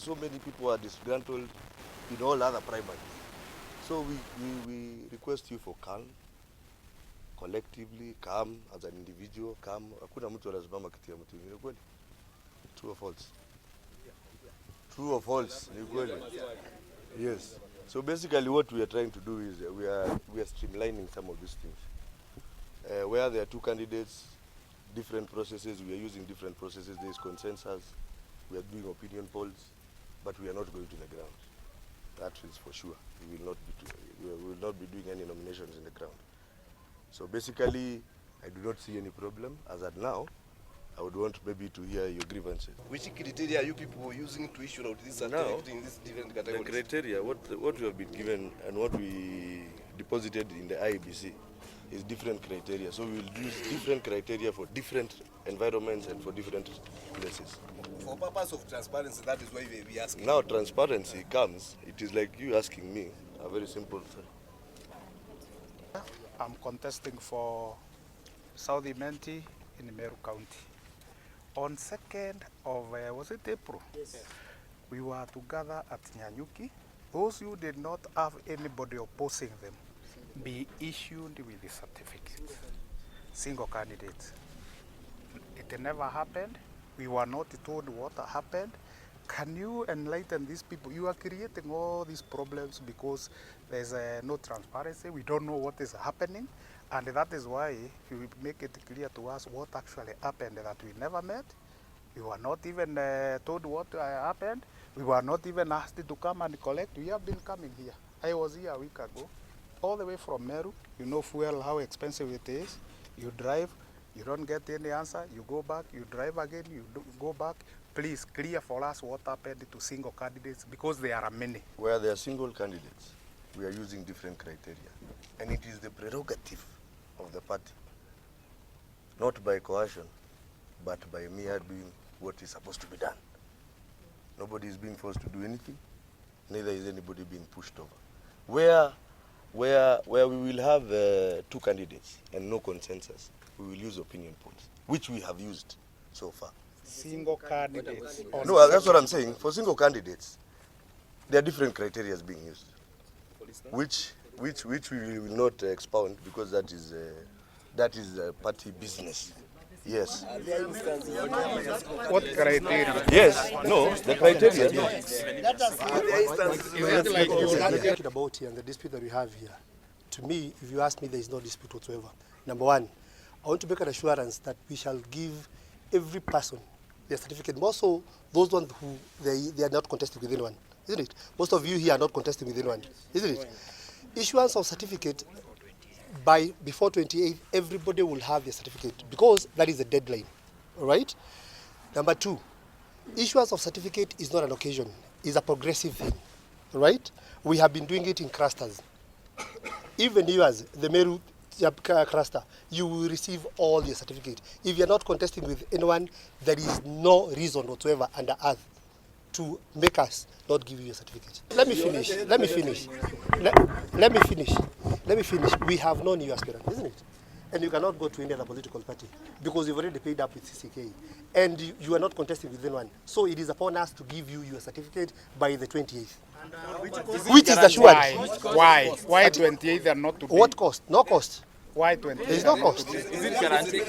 so many people are disgruntled in all other primaries. So we request you for calm, collectively, calm as an individual, calm. Hakuna mtu anasimama kati ya mtu mwingine kweli. True or false? True or false? Ni kweli. Yes. So basically what we are trying to do is we are streamlining some of these things. Where there are two candidates, different processes, we are using different processes. There is consensus. We are doing opinion polls, but we are not going to the ground. That is for sure. We will not be doing any nominations in the ground. So basically, I do not see any problem. As at now, I would want maybe to hear your grievances. Which criteria are you people using to issue out this certificate in this different categories? The criteria, what we have been given and what we deposited in the IEBC is different criteria. So we will use different criteria for different environments and for different places. For purpose of transparency, that is why we ask. Now transparency comes, it is like you asking me a very simple thing. I'm contesting for South Imenti in Meru County. On 2nd of, was it April? Yes. We were together at Nyanyuki. Those who did not have anybody opposing them be issued with the certificate. Single candidate. It never happened. We were not told what happened. Can you enlighten these people? You are creating all these problems because there's no transparency. We don't know what is happening. And that is why you make it clear to us what actually happened that we never met. We were not even told what happened. We were not even asked to come and collect. We have been coming here. I was here a week ago, all the way from Meru. You know fuel, how expensive it is. You drive, you don't get any answer. You go back, you drive again, you go back. Please clear for us what happened to single candidates because there are many. Where there are single candidates, we are using different criteria. And it is the prerogative of the party, not by coercion, but by mere doing what is supposed to be done. Nobody is being forced to do anything, neither is anybody being pushed over. Where we will have two candidates and no consensus, we will use opinion polls, which we have used so far. Single candidates. No, that's what I'm saying. For single candidates, there are different criteria being used, which we will not expound because that is party business. Yes. What criteria? Yes. No, the criteria. Talking about here and the dispute that we have here, to me, if you ask me, there is no dispute whatsoever. Number one, I want to make an assurance that we shall give every person their certificate. More so, those ones who they are not contesting with anyone, isn't it? Most of you here are not contesting with anyone, isn't it? Issuance of certificate by before 28th, everybody will have their certificate because that is the deadline, all right? Number two, issuance of certificate is not an occasion, it's a progressive thing, all right? We have been doing it in clusters. Even yours, the Meru cluster, you will receive all your certificate. If you're not contesting with anyone, there is no reason whatsoever under earth to make us not give you a certificate. Let me finish. We have known you aspirant, isn't it? And you cannot go to any other political party because you've already paid up with CCK and you are not contesting with anyone. So it is upon us to give you your certificate by the 28th. Which is assured. Why 28th and not today? What cost? No cost. Why 28th? There is no cost. Is it guaranteed?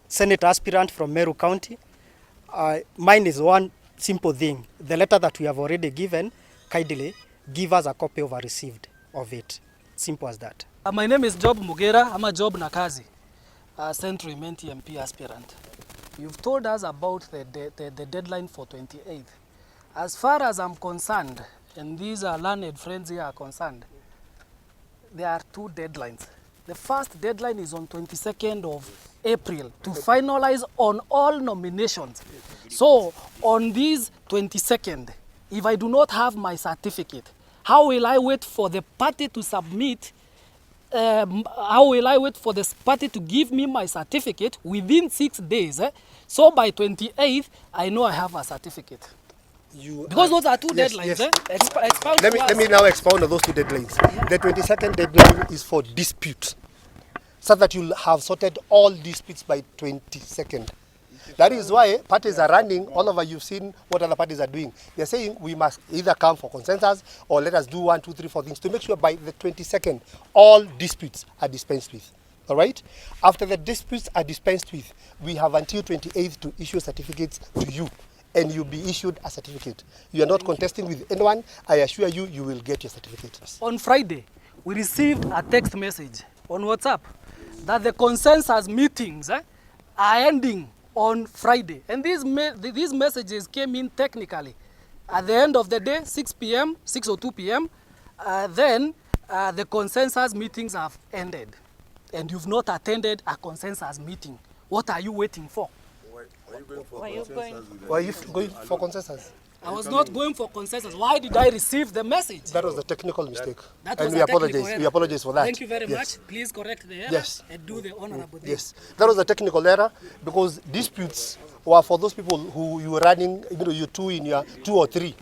Senate aspirant from Meru County. Mine is one simple thing. The letter that we have already given, kindly give us a copy of a received of it. Simple as that. My name is Job Mugera. I'm a Job Nakazi, Central Imenti MP aspirant. You've told us about the deadline for 28th. As far as I'm concerned, and these are learned friends here are concerned, there are two deadlines. The first deadline is on 22nd of April to finalize on all nominations. So on this 22nd, if I do not have my certificate, how will I wait for the party to submit? How will I wait for the party to give me my certificate within 6 days? So by 28th, I know I have a certificate. Because those are two deadlines. Yes. Let me now expound on those two deadlines. Yeah. The 22nd deadline is for dispute, so that you'll have sorted all disputes by 22nd. That is why parties are running all over. You've seen what other parties are doing. They're saying we must either come for consensus or let us do 1, 2, 3, 4 things to make sure by the 22nd, all disputes are dispensed with. All right? After the disputes are dispensed with, we have until 28th to issue certificates to you. And you'll be issued a certificate. You are not contesting with anyone. I assure you, you will get your certificate. On Friday, we received a text message on WhatsApp that the consensus meetings are ending on Friday. And these messages came in technically at the end of the day, 6 p.m., 6:02 p.m. Then the consensus meetings have ended. And you've not attended a consensus meeting. What are you waiting for? Why are you going for consensus? I was not going for consensus. Why did I receive the message? That was a technical mistake. And we apologize. We apologize for that. Thank you very much. Please correct the error and do the honorable thing. Yes, that was a technical error because disputes were for those people who you were running, you two in your 2 or 3.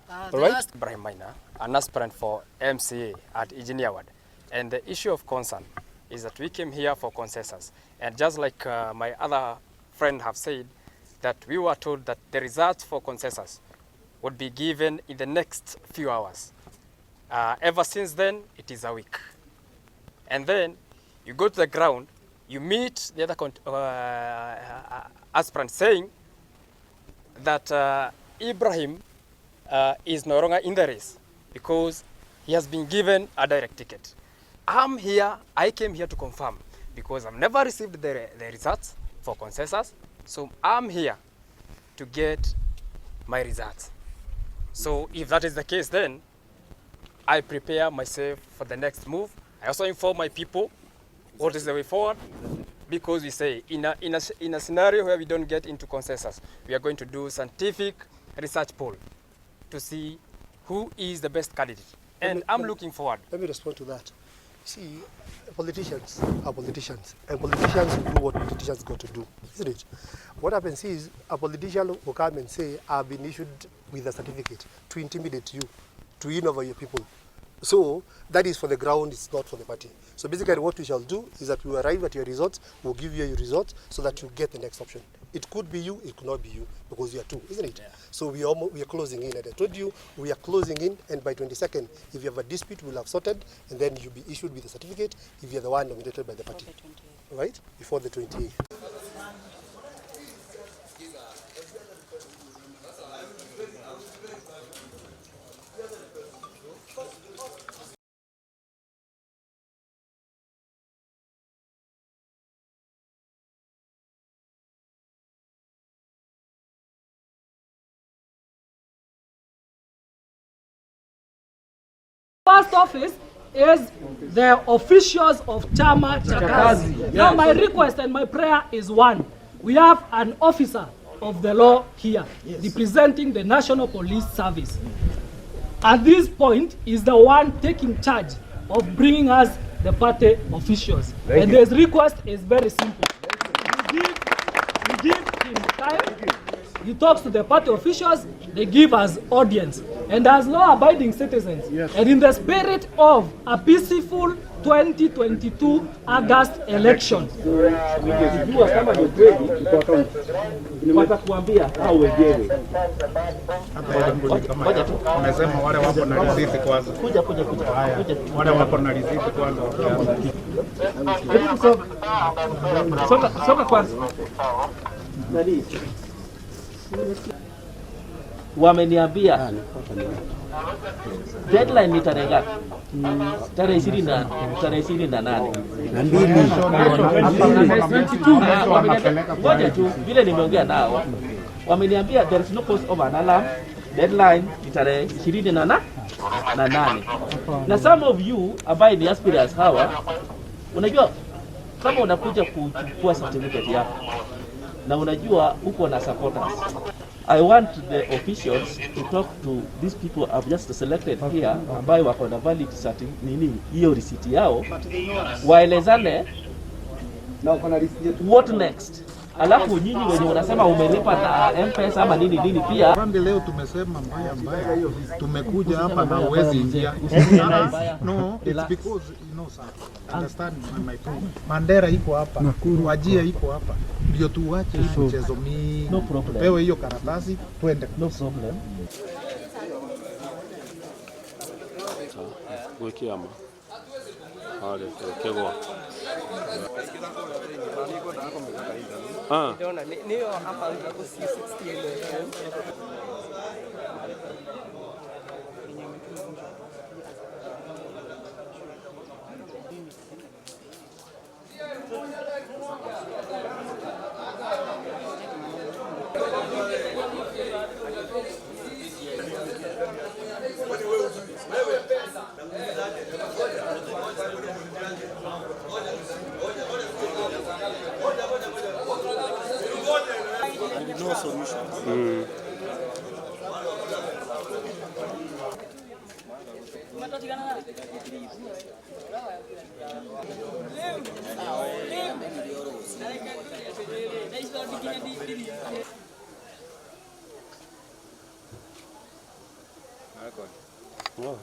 All right? Ibrahim Maina, an aspirant for MCA at Engineer Ward. And the issue of concern is that we came here for consensus. And just like my other friend have said, that we were told that the results for consensus would be given in the next few hours. Ever since then, it is a week. And then you go to the ground, you meet the other aspirant saying that Ibrahim is no longer in the race because he has been given a direct ticket. I came here to confirm because I've never received the results for consensus. So I'm here to get my results. So if that is the case, then I prepare myself for the next move. I also inform my people what is the way forward, because we say in a scenario where we don't get into consensus, we are going to do scientific research poll to see who is the best candidate. And I'm looking forward. Let me respond to that. See, politicians are politicians, and politicians will do what politicians got to do, isn't it? What happens is a politician will come and say, I've been issued with a certificate to intimidate you, to win over your people. So that is for the ground, it's not for the party. So basically what we shall do is that we will arrive at your results, we'll give you your results so that you get the next option. It could be you, it could not be you, because you are two, isn't it? Yeah. So we are closing in. And I told you, we are closing in, and by 22nd, if you have a dispute, we'll have sorted, and then you'll be issued with a certificate if you're the one nominated by the party. Right? Before the 28th. First office is the officials of Chama cha Kazi. Yes. Now my request and my prayer is one. We have an officer of the law here, representing the National Police Service. At this point is the one taking charge of bringing us the party officials. And his request is very simple. We give him time. He talks to the party officials, they give us audience. And as law-abiding citizens, and in the spirit of a peaceful 2022 August election. Wameniambia deadline ni tarehe ngapi? Tarehe 28 ngoja tu vile nimeongea nao, wameniambia there is no cause of an alarm, deadline ni tarehe 28. Na some of you ambaye ni aspirants hawa, unajua kama unakuja kuchukua certificate yako na unajua uko na supporters, I want the officials to talk to these people I've just selected here, ambayo wako na valid hiyo receipt yao, waelezane what next. alafu nyinyi wenye unasema umelipa na M-pesa ama nini pia. Pande leo tumesema mbaya, tumekuja hapa na uwezi ingia. No, it's because you know sir, understand my point. Mandera iko hapa, Wajia iko hapa, ndio tuache hii mchezo mingi. No problem. Pewe hiyo karatasi twende. No problem. Gwekiama. Hale, kego. Ndio niyo hapa niko 60 ile. No solution. Wow.